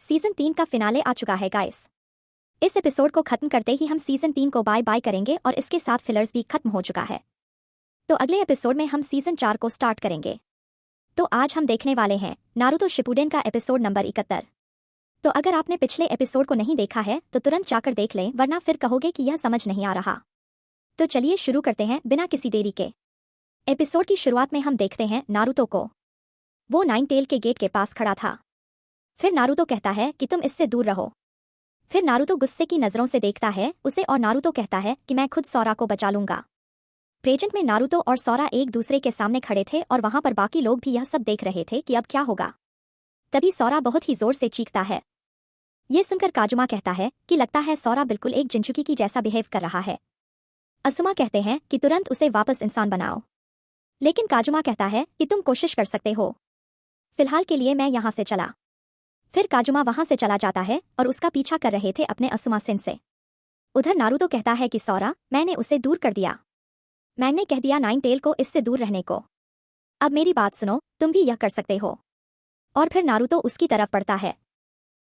Season 3 का finale आ चुका है गाइस। इस एपिसोड को खत्म करते ही हम सीजन 3 को बाय बाय करेंगे और इसके साथ फिलर्स भी खत्म हो चुका है। तो अगले एपिसोड में हम सीजन 4 को स्टार्ट करेंगे। तो आज हम देखने वाले हैं नारुतो शिपुडेन का एपिसोड नंबर 71। तो अगर आपने पिछले एपिसोड को नहीं देखा है तो तुरंत जाकर देख लें, वरना फिर कहोगे कि यह समझ नहीं आ रहा। तो चलिए शुरू करते हैं बिना किसी देरी के। एपिसोड की शुरुआत में हम देखते हैं नारुतो को। वो नाइन टेल के गेट के पास खड़ा था। फिर नारुतो कहता है कि तुम इससे दूर रहो। फिर नारुतो गुस्से की नजरों से देखता है उसे और नारुतो कहता है कि मैं खुद सौरा को बचा लूंगा। प्रेजेंट में नारुतो और सौरा एक दूसरे के सामने खड़े थे और वहां पर बाकी लोग भी यह सब देख रहे थे कि अब क्या होगा। तभी सौरा बहुत ही जोर से चीखता है। ये सुनकर काजुमा कहता है कि लगता है सौरा बिल्कुल एक जिंचुकी की जैसा बिहेव कर रहा है। असुमा कहते हैं कि तुरंत उसे वापस इंसान बनाओ, लेकिन काजुमा कहता है कि तुम कोशिश कर सकते हो, फिलहाल के लिए मैं यहां से चला। फिर काजुमा वहां से चला जाता है और उसका पीछा कर रहे थे अपने असुमा सेन से। उधर नारुतो कहता है कि सौरा, मैंने उसे दूर कर दिया। मैंने कह दिया नाइन टेल को इससे दूर रहने को। अब मेरी बात सुनो, तुम भी यह कर सकते हो। और फिर नारुतो उसकी तरफ बढ़ता है,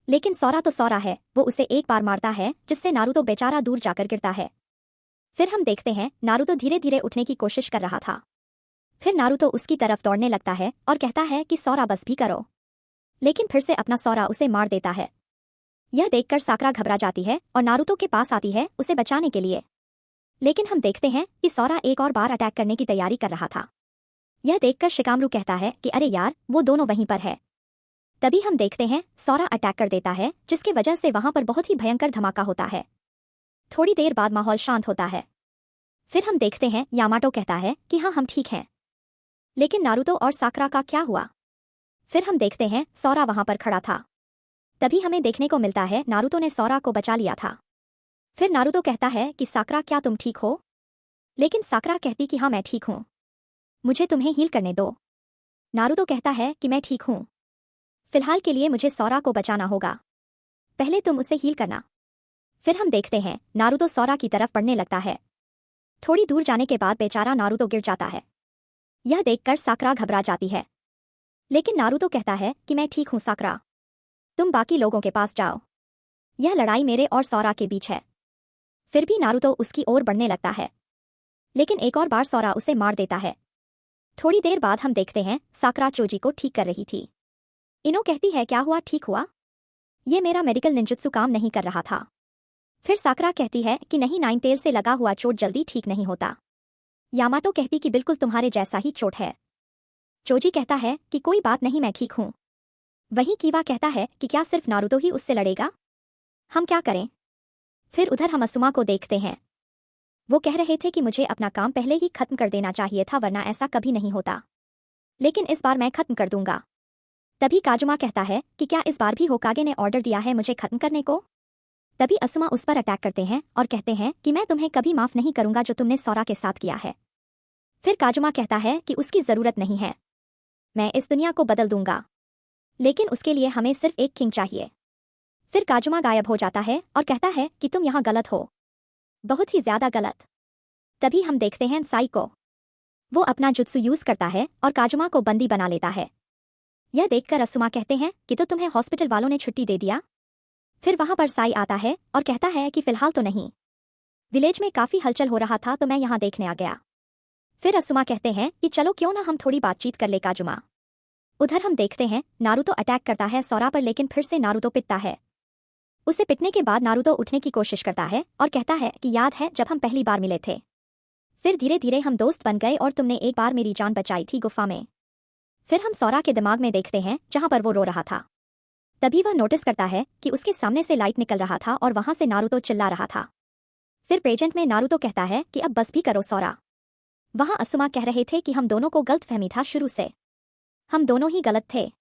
लेकिन सौरा तो सौरा है, वो उसे एक बार मारता है जिससे नारुतो बेचारा दूर जाकर गिरता है। फिर हम देखते हैं नारुतो धीरे धीरे उठने की कोशिश कर रहा था। फिर नारुतो उसकी तरफ दौड़ने लगता है और कहता है कि सौरा बस भी करो, लेकिन फिर से अपना सौरा उसे मार देता है। यह देखकर साकरा घबरा जाती है और नारुतो के पास आती है उसे बचाने के लिए। लेकिन हम देखते हैं कि सौरा एक और बार अटैक करने की तैयारी कर रहा था। यह देखकर शिकामरू कहता है कि अरे यार, वो दोनों वहीं पर है। तभी हम देखते हैं सौरा अटैक कर देता है, जिसकी वजह से वहां पर बहुत ही भयंकर धमाका होता है। थोड़ी देर बाद माहौल शांत होता है। फिर हम देखते हैं यामाटो कहता है कि हाँ, हम ठीक हैं। लेकिन नारुतो और साकरा का क्या हुआ? फिर हम देखते हैं सौरा वहां पर खड़ा था। तभी हमें देखने को मिलता है नारुतो ने सौरा को बचा लिया था। फिर नारुतो कहता है कि साकरा, क्या तुम ठीक हो? लेकिन साकरा कहती कि हाँ, मैं ठीक हूं, मुझे तुम्हें हील करने दो। नारुतो कहता है कि मैं ठीक हूं, फिलहाल के लिए मुझे सौरा को बचाना होगा, पहले तुम उसे हील करना। फिर हम देखते हैं नारुतो सौरा की तरफ बढ़ने लगता है। थोड़ी दूर जाने के बाद बेचारा नारुतो गिर जाता है। यह देखकर साकरा घबरा जाती है, लेकिन नारुतो कहता है कि मैं ठीक हूं साकरा, तुम बाकी लोगों के पास जाओ, यह लड़ाई मेरे और सौरा के बीच है। फिर भी नारुतो उसकी ओर बढ़ने लगता है, लेकिन एक और बार सौरा उसे मार देता है। थोड़ी देर बाद हम देखते हैं साकरा चोजी को ठीक कर रही थी। इनो कहती है क्या हुआ, ठीक हुआ? ये मेरा मेडिकल निंजुत्सु काम नहीं कर रहा था। फिर साकरा कहती है कि नहीं, नाइन टेल से लगा हुआ चोट जल्दी ठीक नहीं होता। यामाटो कहती कि बिल्कुल तुम्हारे जैसा ही चोट है। चोजी कहता है कि कोई बात नहीं, मैं ठीक हूं। वहीं कीवा कहता है कि क्या सिर्फ नारुतो ही उससे लड़ेगा, हम क्या करें? फिर उधर हम असुमा को देखते हैं। वो कह रहे थे कि मुझे अपना काम पहले ही खत्म कर देना चाहिए था, वरना ऐसा कभी नहीं होता, लेकिन इस बार मैं खत्म कर दूंगा। तभी काजुमा कहता है कि क्या इस बार भी होकागे ने ऑर्डर दिया है मुझे खत्म करने को? तभी असुमा उस पर अटैक करते हैं और कहते हैं कि मैं तुम्हें कभी माफ नहीं करूंगा जो तुमने सौरा के साथ किया है। फिर काजुमा कहता है कि उसकी जरूरत नहीं है, मैं इस दुनिया को बदल दूंगा, लेकिन उसके लिए हमें सिर्फ एक किंग चाहिए। फिर काजुमा गायब हो जाता है और कहता है कि तुम यहाँ गलत हो, बहुत ही ज्यादा गलत। तभी हम देखते हैं साई को। वो अपना जुत्सु यूज करता है और काजुमा को बंदी बना लेता है। यह देखकर असुमा कहते हैं कि तो तुम्हें हॉस्पिटल वालों ने छुट्टी दे दिया? फिर वहां पर साई आता है और कहता है कि फिलहाल तो नहीं, विलेज में काफी हलचल हो रहा था तो मैं यहाँ देखने आ गया। फिर असुमा कहते हैं कि चलो क्यों ना हम थोड़ी बातचीत कर ले काजुमा। उधर हम देखते हैं नारुतो अटैक करता है सौरा पर, लेकिन फिर से नारुतो पिटता है। उसे पिटने के बाद नारुतो उठने की कोशिश करता है और कहता है कि याद है जब हम पहली बार मिले थे, फिर धीरे धीरे हम दोस्त बन गए और तुमने एक बार मेरी जान बचाई थी गुफा में। फिर हम सौरा के दिमाग में देखते हैं जहां पर वो रो रहा था। तभी वह नोटिस करता है कि उसके सामने से लाइट निकल रहा था और वहां से नारुतो चिल्ला रहा था। फिर प्रेजेंट में नारुतो कहता है कि अब बस भी करो सौरा। वहां असुमा कह रहे थे कि हम दोनों को गलतफहमी था, शुरू से हम दोनों ही गलत थे,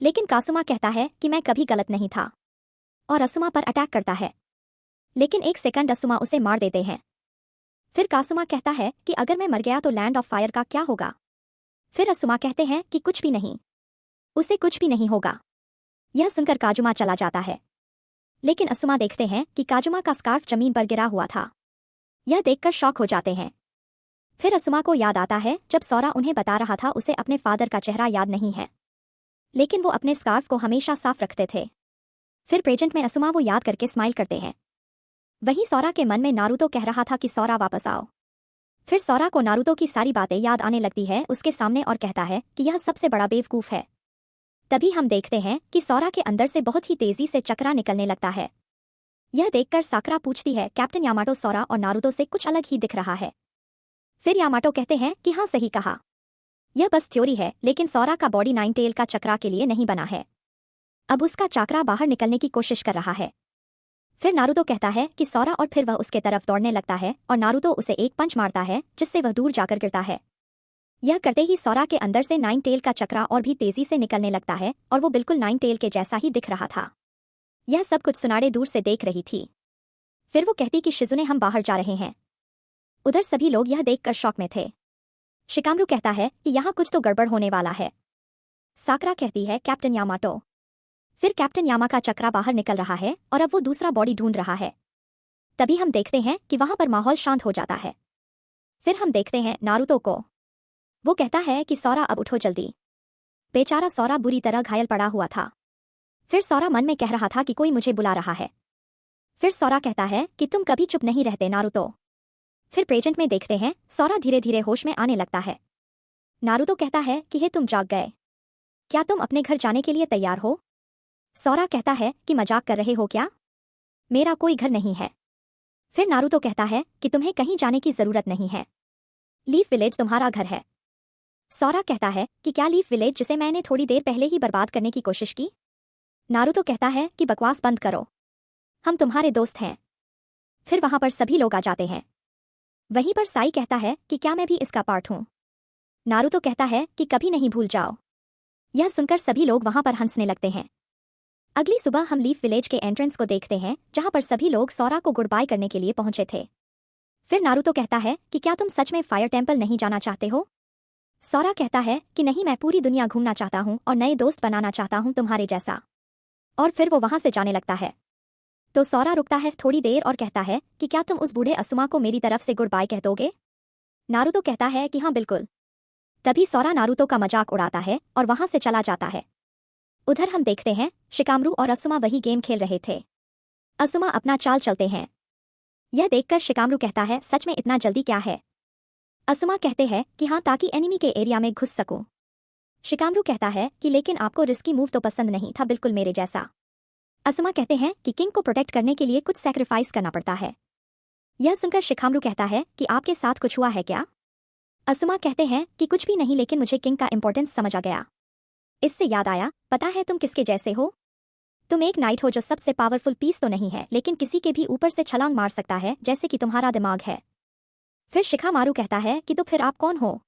लेकिन कासुमा कहता है कि मैं कभी गलत नहीं था और असुमा पर अटैक करता है, लेकिन एक सेकंड असुमा उसे मार देते हैं। फिर कासुमा कहता है कि अगर मैं मर गया तो लैंड ऑफ फायर का क्या होगा? फिर असुमा कहते हैं कि कुछ भी नहीं, उसे कुछ भी नहीं होगा। यह सुनकर काजुमा चला जाता है, लेकिन असुमा देखते हैं कि काजुमा का स्कार्फ जमीन पर गिरा हुआ था। यह देखकर शॉक हो जाते हैं। फिर असुमा को याद आता है जब सौरा उन्हें बता रहा था उसे अपने फादर का चेहरा याद नहीं है, लेकिन वो अपने स्कार्फ को हमेशा साफ रखते थे। फिर प्रेजेंट में असुमा वो याद करके स्माइल करते हैं। वहीं सौरा के मन में नारुतो कह रहा था कि सौरा वापस आओ। फिर सौरा को नारुतो की सारी बातें याद आने लगती है उसके सामने और कहता है कि यह सबसे बड़ा बेवकूफ है। तभी हम देखते हैं कि सौरा के अंदर से बहुत ही तेजी से चक्रा निकलने लगता है। यह देखकर साकुरा पूछती है कैप्टन यामाटो सौरा और नारुतो से कुछ अलग ही दिख रहा है। फिर यामाटो कहते हैं कि हाँ सही कहा, यह बस थ्योरी है लेकिन सौरा का बॉडी नाइन टेल का चक्रा के लिए नहीं बना है। अब उसका चक्रा बाहर निकलने की कोशिश कर रहा है। फिर नारुतो कहता है कि सौरा और फिर वह उसके तरफ दौड़ने लगता है और नारुतो उसे एक पंच मारता है जिससे वह दूर जाकर गिरता है। यह करते ही सौरा के अंदर से नाइन टेल का चक्रा और भी तेजी से निकलने लगता है और वो बिल्कुल नाइन टेल के जैसा ही दिख रहा था। यह सब कुछ सुनाड़े दूर से देख रही थी। फिर वो कहती कि शिजुने हम बाहर जा रहे हैं। उधर सभी लोग यह देखकर शॉक में थे। शिकामरू कहता है कि यहाँ कुछ तो गड़बड़ होने वाला है। साकुरा कहती है कैप्टन यामाटो। फिर कैप्टन यामा का चक्रा बाहर निकल रहा है और अब वो दूसरा बॉडी ढूंढ रहा है। तभी हम देखते हैं कि वहां पर माहौल शांत हो जाता है। फिर हम देखते हैं नारुतो को। वो कहता है कि सौरा अब उठो जल्दी। बेचारा सौरा बुरी तरह घायल पड़ा हुआ था। फिर सौरा मन में कह रहा था कि कोई मुझे बुला रहा है। फिर सौरा कहता है कि तुम कभी चुप नहीं रहते नारुतो। फिर प्रेजेंट में देखते हैं सौरा धीरे धीरे होश में आने लगता है। नारुतो कहता है कि हे तुम जाग गए, क्या तुम अपने घर जाने के लिए तैयार हो? सौरा कहता है कि मजाक कर रहे हो क्या, मेरा कोई घर नहीं है। फिर नारुतो कहता है कि तुम्हें कहीं जाने की जरूरत नहीं है, लीफ विलेज तुम्हारा घर है। सौरा कहता है कि क्या लीफ विलेज जिसे मैंने थोड़ी देर पहले ही बर्बाद करने की कोशिश की? नारुतो कहता है कि बकवास बंद करो, हम तुम्हारे दोस्त हैं। फिर वहां पर सभी लोग आ जाते हैं। वहीं पर साई कहता है कि क्या मैं भी इसका पार्ट हूं? नारुतो कहता है कि कभी नहीं भूल जाओ। यह सुनकर सभी लोग वहां पर हंसने लगते हैं। अगली सुबह हम लीफ विलेज के एंट्रेंस को देखते हैं जहां पर सभी लोग सौरा को गुड बाय करने के लिए पहुंचे थे। फिर नारुतो कहता है कि क्या तुम सच में फायर टेंपल नहीं जाना चाहते हो? सौरा कहता है कि नहीं, मैं पूरी दुनिया घूमना चाहता हूं और नए दोस्त बनाना चाहता हूं तुम्हारे जैसा। और फिर वो वहां से जाने लगता है। तो सौरा रुकता है थोड़ी देर और कहता है कि क्या तुम उस बूढ़े असुमा को मेरी तरफ से गुड बाय कह दोगे? नारुतो कहता है कि हाँ बिल्कुल। तभी सौरा नारुतो का मजाक उड़ाता है और वहां से चला जाता है। उधर हम देखते हैं शिकामरू और असुमा वही गेम खेल रहे थे। असुमा अपना चाल चलते हैं। यह देखकर शिकामरू कहता है सच में इतना जल्दी क्या है? असुमा कहते हैं कि हाँ, ताकि एनिमी के एरिया में घुस सकूं। शिकामरू कहता है कि लेकिन आपको रिस्की मूव तो पसंद नहीं था, बिल्कुल मेरे जैसा। असुमा कहते हैं कि किंग को प्रोटेक्ट करने के लिए कुछ सैक्रिफाइस करना पड़ता है। यह सुनकर शिकामरू कहता है कि आपके साथ कुछ हुआ है क्या? असुमा कहते हैं कि कुछ भी नहीं, लेकिन मुझे किंग का इंपॉर्टेंस समझ आ गया। इससे याद आया, पता है तुम किसके जैसे हो? तुम एक नाइट हो जो सबसे पावरफुल पीस तो नहीं है, लेकिन किसी के भी ऊपर से छलांग मार सकता है जैसे कि तुम्हारा दिमाग है। फिर शिखामारू कहता है कि तो फिर आप कौन हो?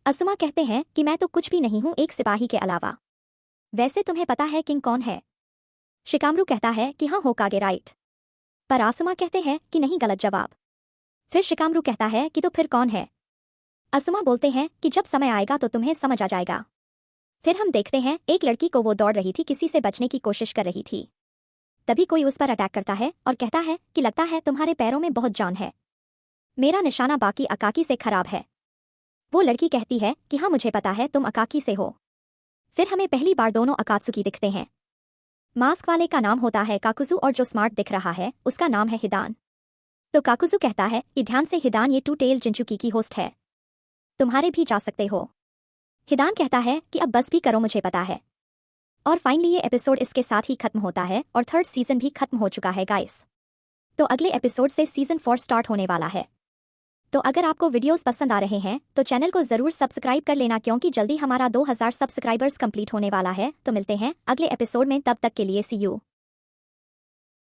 असुमा कहते हैं कि मैं तो कुछ भी नहीं हूं एक सिपाही के अलावा। वैसे तुम्हें पता है किंग कौन है? शिकामरू कहता है कि हाँ, होकागे राइट। पर असुमा कहते हैं कि नहीं, गलत जवाब। फिर शिकामरू कहता है कि तो फिर कौन है? असुमा बोलते हैं कि जब समय आएगा तो तुम्हें समझ आ जाएगा। फिर हम देखते हैं एक लड़की को, वो दौड़ रही थी, किसी से बचने की कोशिश कर रही थी। तभी कोई उस पर अटैक करता है और कहता है कि लगता है तुम्हारे पैरों में बहुत जान है, मेरा निशाना बाकी अकाकी से खराब है। वो लड़की कहती है कि हाँ मुझे पता है तुम अकाकी से हो। फिर हमें पहली बार दोनों अकात्सुकी दिखते हैं। मास्क वाले का नाम होता है काकुजू और जो स्मार्ट दिख रहा है उसका नाम है हिदान। तो काकुजू कहता है कि ध्यान से हिदान, ये टू टेल जिंचुकी की होस्ट है, तुम्हारे भी जा सकते हो। हिदान कहता है कि अब बस भी करो, मुझे पता है। और फाइनली ये एपिसोड इसके साथ ही खत्म होता है और थर्ड सीजन भी खत्म हो चुका है गाइस। तो अगले एपिसोड से सीजन 4 स्टार्ट होने वाला है। तो अगर आपको वीडियोस पसंद आ रहे हैं तो चैनल को जरूर सब्सक्राइब कर लेना, क्योंकि जल्दी हमारा 2000 सब्सक्राइबर्स कंप्लीट होने वाला है। तो मिलते हैं अगले एपिसोड में, तब तक के लिए सी यू।